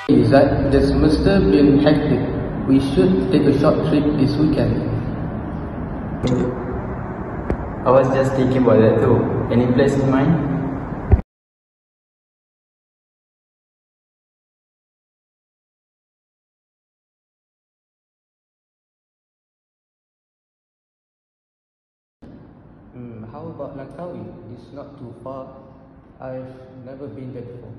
Izzat, the semester been hectic. We should take a short trip this weekend. I was just thinking about that too. Any place in mind? How about Langkawi? It's not too far. I've never been there before.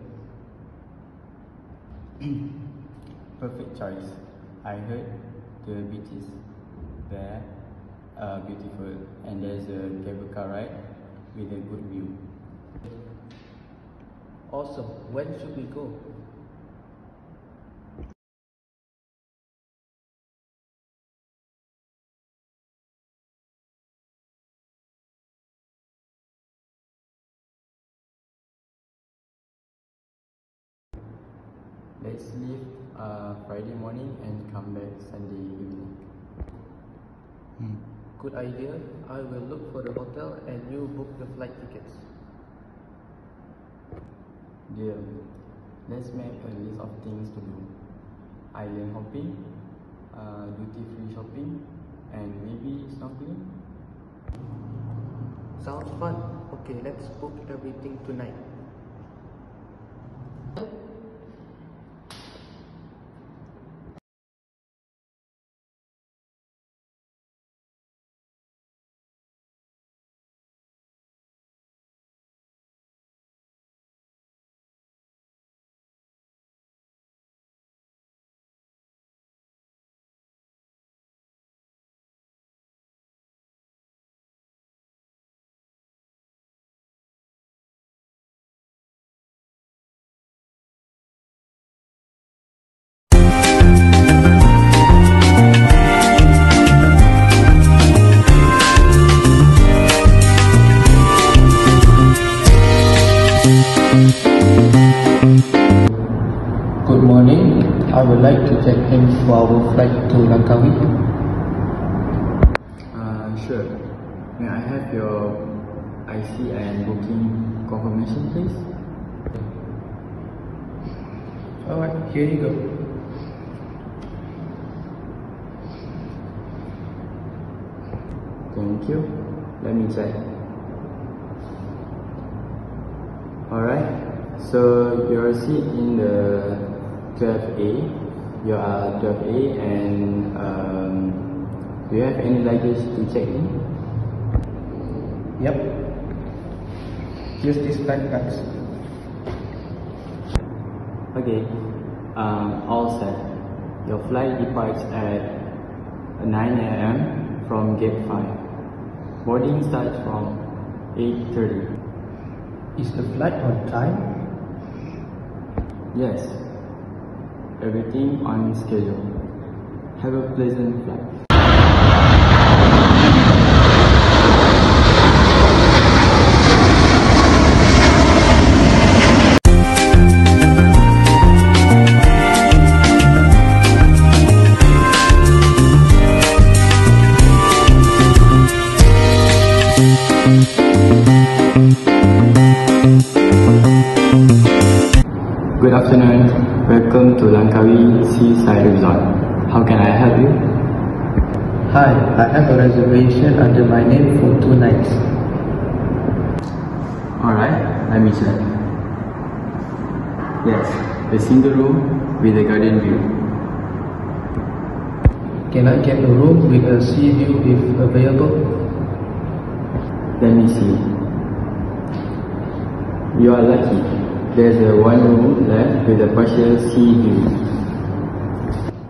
Perfect choice. I heard the beaches there are beautiful and there's a cable car ride with a good view. Awesome. When should we go? Let's leave Friday morning and come back Sunday evening. Good idea. I will look for the hotel and you book the flight tickets. Deal. Let's make a list of things to do. Island hopping, duty-free shopping, and maybe snorkeling. Sounds fun. Okay, let's book everything tonight. Good morning. I would like to check in for our flight to Langkawi. Sure. May I have your IC and booking confirmation, please? Alright, here you go. Thank you. Let me check. Alright, so your seat in the 12A, you are 12A, and do you have any luggage to check in? Yep. Use these backpacks. Okay, all set. Your flight departs at 9 AM from gate 5. Boarding starts from 8:30. Is the flight on time? Yes, everything on schedule. Have a pleasant flight. Good afternoon. Welcome to Langkawi Seaside Resort. How can I help you? Hi, I have a reservation under my name for 2 nights. Alright, let me check. Yes, a single room with a garden view. Can I get a room with a sea view if available? Let me see. You are lucky. There's a one room left with a partial sea view.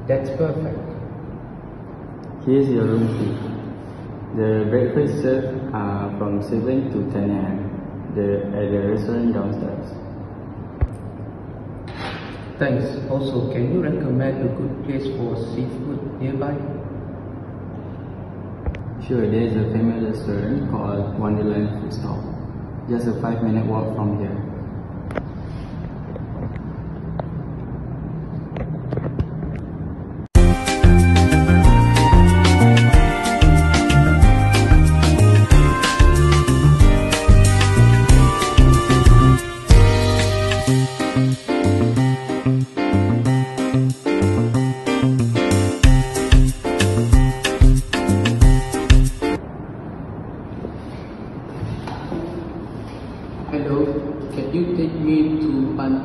That's perfect. Here's your room key. The breakfast served from 7 to 10 AM at the restaurant downstairs. Thanks. Also, can you recommend a good place for seafood nearby? Sure, there's a famous restaurant called Wonderland Food Stall. Just a 5-minute walk from here.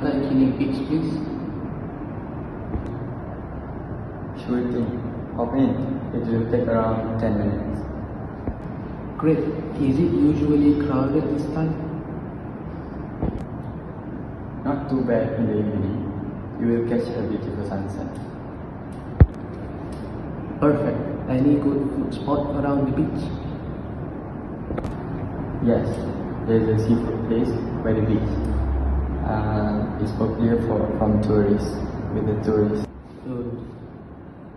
Pantai Kiling Beach, please? Sure thing. Hop in. It will take around 10 minutes. Great. Is it usually crowded this time? Not too bad in the evening. You will catch a beautiful sunset. Perfect. Any good food spot around the beach? Yes, there's a seafood place by the beach. It's popular from tourists, with the tourists. Good.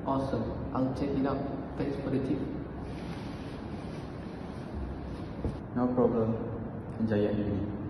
Awesome. I'll check it out. Thanks for the tip. No problem. Enjoy your evening.